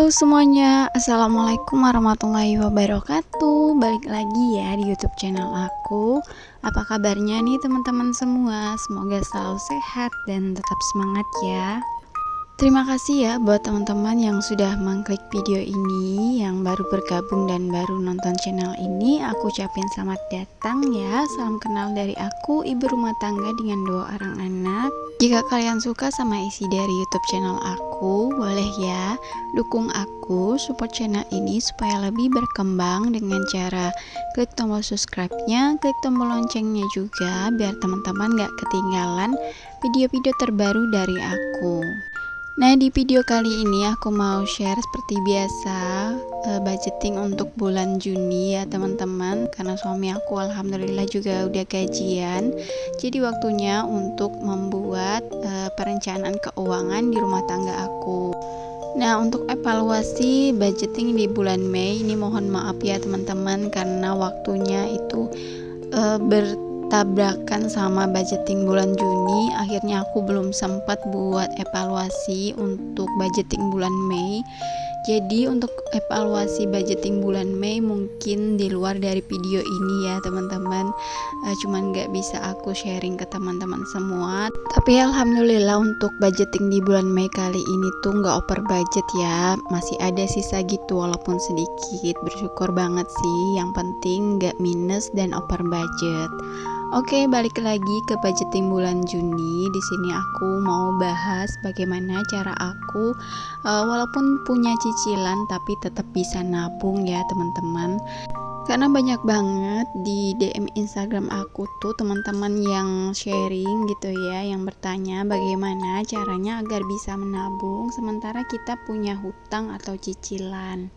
Halo semuanya, Assalamualaikum warahmatullahi wabarakatuh. Balik lagi ya di YouTube channel aku. Apa kabarnya nih teman-teman semua? Semoga selalu sehat dan tetap semangat ya. Terima kasih ya buat teman-teman yang sudah mengklik video ini, yang baru bergabung dan baru nonton channel ini. Aku ucapin selamat datang ya. Salam kenal dari aku, ibu rumah tangga dengan 2 orang anak. Jika kalian suka sama isi dari YouTube channel aku, boleh ya dukung aku, support channel ini supaya lebih berkembang dengan cara klik tombol subscribe-nya, klik tombol loncengnya juga, biar teman-teman gak ketinggalan video-video terbaru dari aku. Nah, di video kali ini aku mau share seperti biasa budgeting untuk bulan Juni ya teman-teman, karena suami aku alhamdulillah juga udah gajian. Jadi waktunya untuk membuat perencanaan keuangan di rumah tangga aku. Nah, untuk evaluasi budgeting di bulan Mei ini mohon maaf ya teman-teman, karena waktunya itu bertabrakan sama budgeting bulan Juni. Akhirnya aku belum sempat buat evaluasi untuk budgeting bulan Mei. Jadi untuk evaluasi budgeting bulan Mei mungkin di luar dari video ini ya teman-teman, cuman gak bisa aku sharing ke teman-teman semua. Tapi alhamdulillah untuk budgeting di bulan Mei kali ini tuh gak over budget ya, masih ada sisa gitu walaupun sedikit. Bersyukur banget sih, yang penting gak minus dan over budget. Oke, balik lagi ke budgeting bulan Juni. Di sini aku mau bahas bagaimana cara aku walaupun punya cicilan tapi tetap bisa nabung ya teman-teman. Karena banyak banget di DM Instagram aku tuh teman-teman yang sharing gitu ya, yang bertanya bagaimana caranya agar bisa menabung sementara kita punya hutang atau cicilan.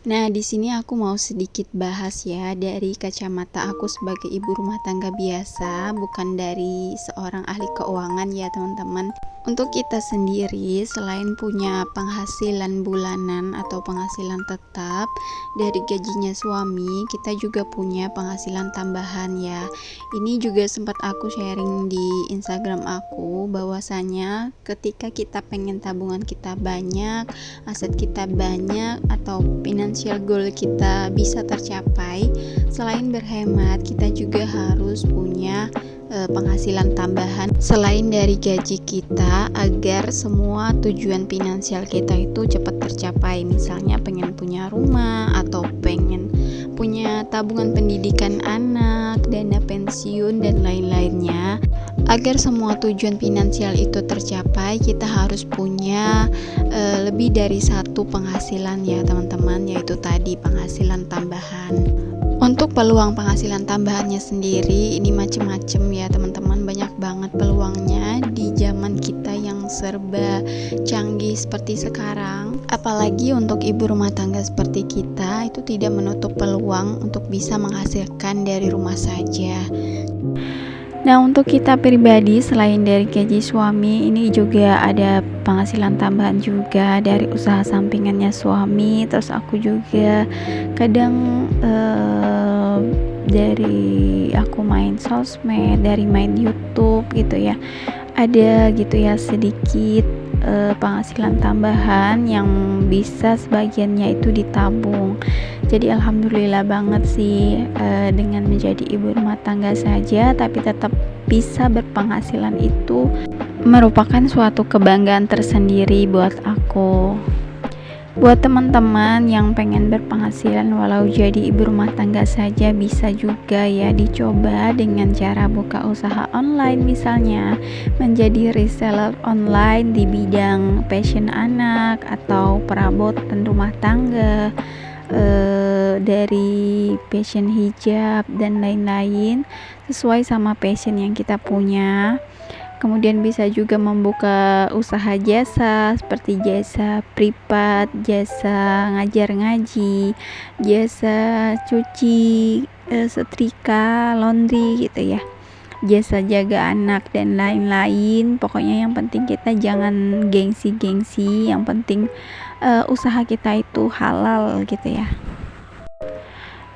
Nah, di sini aku mau sedikit bahas ya dari kacamata aku sebagai ibu rumah tangga biasa, bukan dari seorang ahli keuangan ya teman-teman. Untuk kita sendiri, selain punya penghasilan bulanan atau penghasilan tetap dari gajinya suami, kita juga punya penghasilan tambahan ya. Ini juga sempat aku sharing di Instagram aku, bahwasanya ketika kita pengen tabungan kita banyak, aset kita banyak, atau financial goal kita bisa tercapai, selain berhemat, kita juga harus punya penghasilan tambahan selain dari gaji kita, agar semua tujuan finansial kita itu cepat tercapai. Misalnya pengen punya rumah atau pengen punya tabungan pendidikan anak, dana pensiun dan lain-lainnya. Agar semua tujuan finansial itu tercapai, kita harus punya lebih dari satu penghasilan ya teman-teman, yaitu tadi penghasilan tambahan. Untuk peluang penghasilan tambahannya sendiri ini macem-macem ya teman-teman, banyak banget peluangnya di zaman kita yang serba canggih seperti sekarang. Apalagi untuk ibu rumah tangga seperti kita, itu tidak menutup peluang untuk bisa menghasilkan dari rumah saja. Nah, untuk kita pribadi, selain dari gaji suami, ini juga ada penghasilan tambahan juga dari usaha sampingannya suami. Terus aku juga kadang dari aku main sosmed, dari main YouTube gitu ya, ada gitu ya sedikit penghasilan tambahan yang bisa sebagiannya itu ditabung. Jadi alhamdulillah banget sih dengan menjadi ibu rumah tangga saja tapi tetap bisa berpenghasilan itu merupakan suatu kebanggaan tersendiri buat aku. Buat teman-teman yang pengen berpenghasilan walau jadi ibu rumah tangga saja, bisa juga ya dicoba dengan cara buka usaha online, misalnya menjadi reseller online di bidang fashion anak atau perabotan rumah tangga, dari fashion hijab dan lain-lain sesuai sama passion yang kita punya. Kemudian bisa juga membuka usaha jasa seperti jasa privat, jasa ngajar ngaji, jasa cuci, setrika, laundry gitu ya, jasa jaga anak dan lain-lain. Pokoknya yang penting kita jangan gengsi-gengsi, yang penting usaha kita itu halal gitu ya.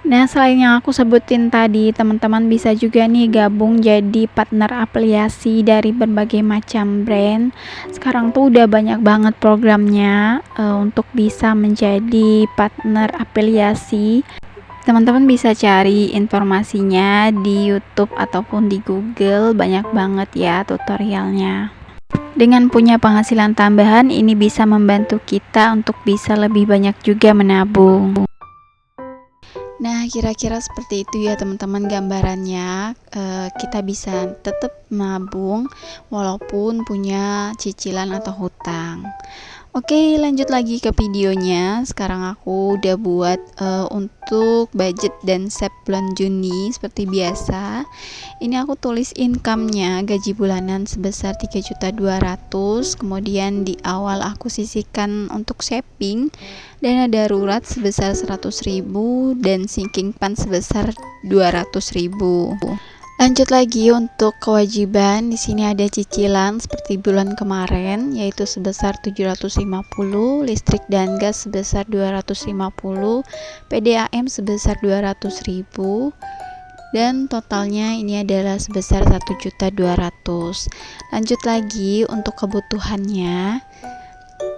Nah, selain yang aku sebutin tadi, teman-teman bisa juga nih gabung jadi partner afiliasi dari berbagai macam brand. Sekarang tuh udah banyak banget programnya untuk bisa menjadi partner afiliasi. Teman-teman bisa cari informasinya di YouTube ataupun di Google, banyak banget ya tutorialnya. Dengan punya penghasilan tambahan, ini bisa membantu kita untuk bisa lebih banyak juga menabung. Nah, kira-kira seperti itu ya teman-teman gambarannya. Kita bisa tetap menabung walaupun punya cicilan atau hutang. Oke, lanjut lagi ke videonya. Sekarang aku udah buat untuk budget dan save bulan Juni seperti biasa. Ini aku tulis income-nya gaji bulanan sebesar 3.200.000. Kemudian di awal aku sisihkan untuk saving, dana darurat sebesar 100.000 dan sinking fund sebesar 200.000. Lanjut lagi untuk kewajiban, di sini ada cicilan seperti bulan kemarin yaitu sebesar 750, listrik dan gas sebesar 250, PDAM sebesar 200.000 dan totalnya ini adalah sebesar 1.200.000. Lanjut lagi untuk kebutuhannya.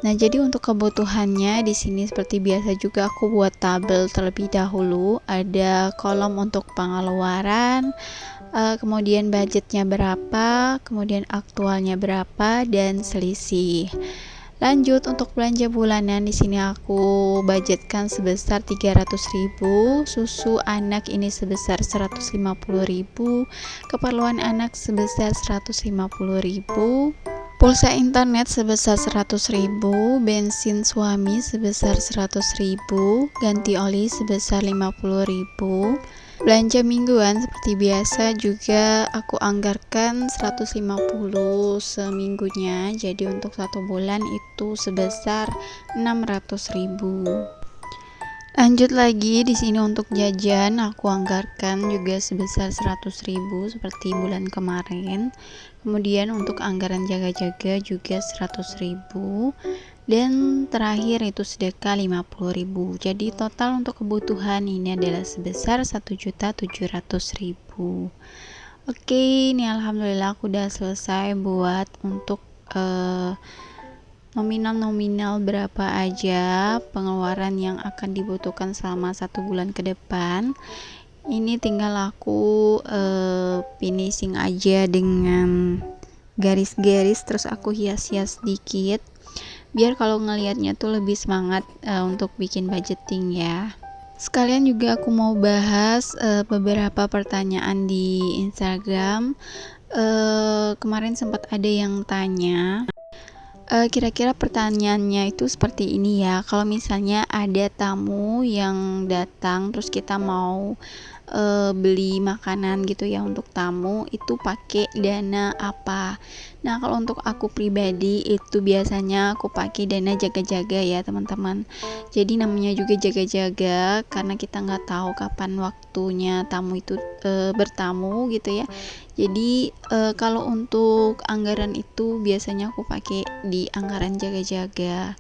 Nah, jadi untuk kebutuhannya di sini seperti biasa juga aku buat tabel terlebih dahulu. Ada kolom untuk pengeluaran, kemudian budgetnya berapa, kemudian aktualnya berapa, dan selisih. Lanjut untuk belanja bulanan, di sini aku budgetkan sebesar 300.000, susu anak ini sebesar 150.000, keperluan anak sebesar 150.000, pulsa internet sebesar 100.000, bensin suami sebesar 100.000, ganti oli sebesar 50.000. Belanja mingguan seperti biasa juga aku anggarkan 150 seminggunya. Jadi untuk 1 bulan itu sebesar 600.000. Lanjut lagi di sini untuk jajan aku anggarkan juga sebesar 100.000 seperti bulan kemarin. Kemudian untuk anggaran jaga-jaga juga 100.000 dan terakhir itu sedekah 50.000. Jadi total untuk kebutuhan ini adalah sebesar 1.700.000. Oke, ini alhamdulillah aku udah selesai buat untuk nominal-nominal berapa aja pengeluaran yang akan dibutuhkan selama 1 bulan ke depan. Ini tinggal aku finishing aja dengan garis-garis, terus aku hias-hias sedikit biar kalau ngelihatnya tuh lebih semangat untuk bikin budgeting ya. Sekalian juga aku mau bahas beberapa pertanyaan di Instagram. Kemarin sempat ada yang tanya, kira-kira pertanyaannya itu seperti ini ya. Kalau misalnya ada tamu yang datang terus kita mau beli makanan gitu ya untuk tamu, itu pakai dana apa? Nah, kalau untuk aku pribadi itu biasanya aku pakai dana jaga-jaga ya teman-teman. Jadi namanya juga jaga-jaga karena kita nggak tahu kapan waktunya tamu itu bertamu gitu ya. Jadi kalau untuk anggaran itu biasanya aku pakai di anggaran jaga-jaga.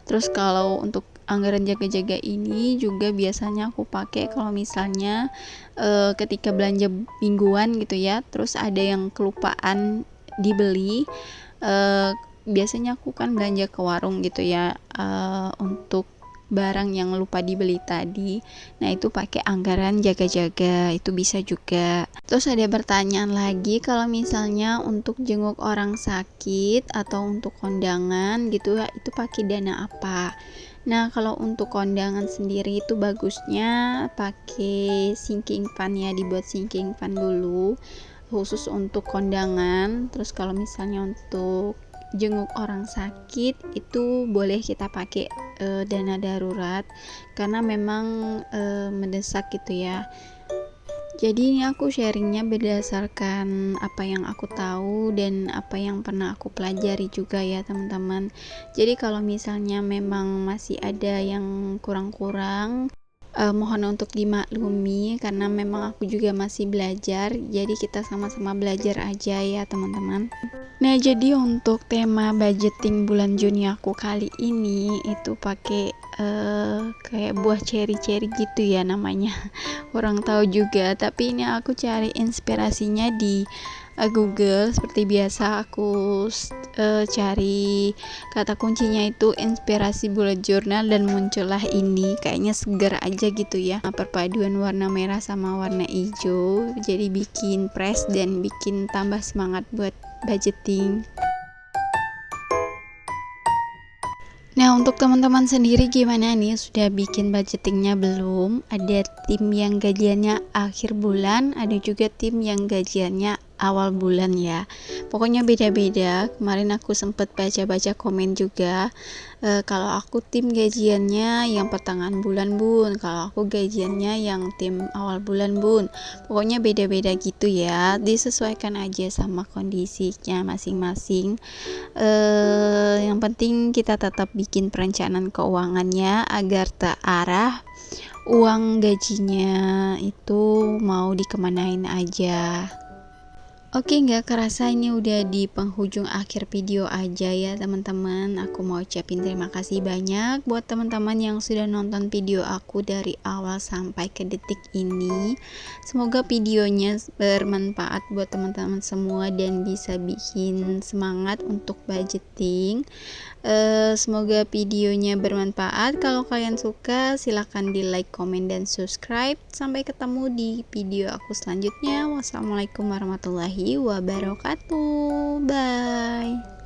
Terus kalau untuk anggaran jaga-jaga ini juga biasanya aku pakai kalau misalnya ketika belanja mingguan gitu ya, terus ada yang kelupaan dibeli, biasanya aku kan belanja ke warung gitu ya untuk barang yang lupa dibeli tadi. Nah, itu pakai anggaran jaga-jaga, itu bisa juga. Terus ada pertanyaan lagi, kalau misalnya untuk jenguk orang sakit atau untuk kondangan gitu ya, itu pakai dana apa? Nah, kalau untuk kondangan sendiri itu bagusnya pakai sinking fund ya, dibuat sinking fund dulu khusus untuk kondangan. Terus kalau misalnya untuk jenguk orang sakit itu boleh kita pakai dana darurat karena memang mendesak gitu ya. Jadi ini aku sharingnya berdasarkan apa yang aku tahu dan apa yang pernah aku pelajari juga ya teman-teman. Jadi kalau misalnya memang masih ada yang kurang-kurang, mohon untuk dimaklumi karena memang aku juga masih belajar, jadi kita sama-sama belajar aja ya teman-teman. Nah, jadi untuk tema budgeting bulan Juni aku kali ini itu pakai kayak buah ceri-ceri gitu ya namanya. Kurang tahu juga, tapi ini aku cari inspirasinya di Google. Seperti biasa aku cari kata kuncinya itu inspirasi bullet journal dan muncullah ini. Kayaknya segar aja gitu ya, perpaduan warna merah sama warna hijau, jadi bikin fresh dan bikin tambah semangat buat budgeting. Nah, untuk teman-teman sendiri gimana nih? Sudah bikin budgetingnya belum? Ada tim yang gajiannya akhir bulan, ada juga tim yang gajiannya awal bulan ya. Pokoknya beda-beda. Kemarin aku sempat baca-baca komen juga. Kalau aku tim gajiannya yang pertengahan bulan bun, kalau aku gajiannya yang tim awal bulan bun. Pokoknya beda-beda gitu ya. Disesuaikan aja sama kondisinya masing-masing. Yang penting kita tetap bikin perencanaan keuangannya agar terarah uang gajinya itu mau dikemanain aja. Oke, nggak kerasa ini udah di penghujung akhir video aja ya teman-teman. Aku mau ucapin terima kasih banyak buat teman-teman yang sudah nonton video aku dari awal sampai ke detik ini. Semoga videonya bermanfaat buat teman-teman semua dan bisa bikin semangat untuk budgeting. Semoga videonya bermanfaat. Kalau kalian suka silahkan di like, komen, dan subscribe. Sampai ketemu di video aku selanjutnya. Wassalamualaikum warahmatullahi wabarakatuh. Bye.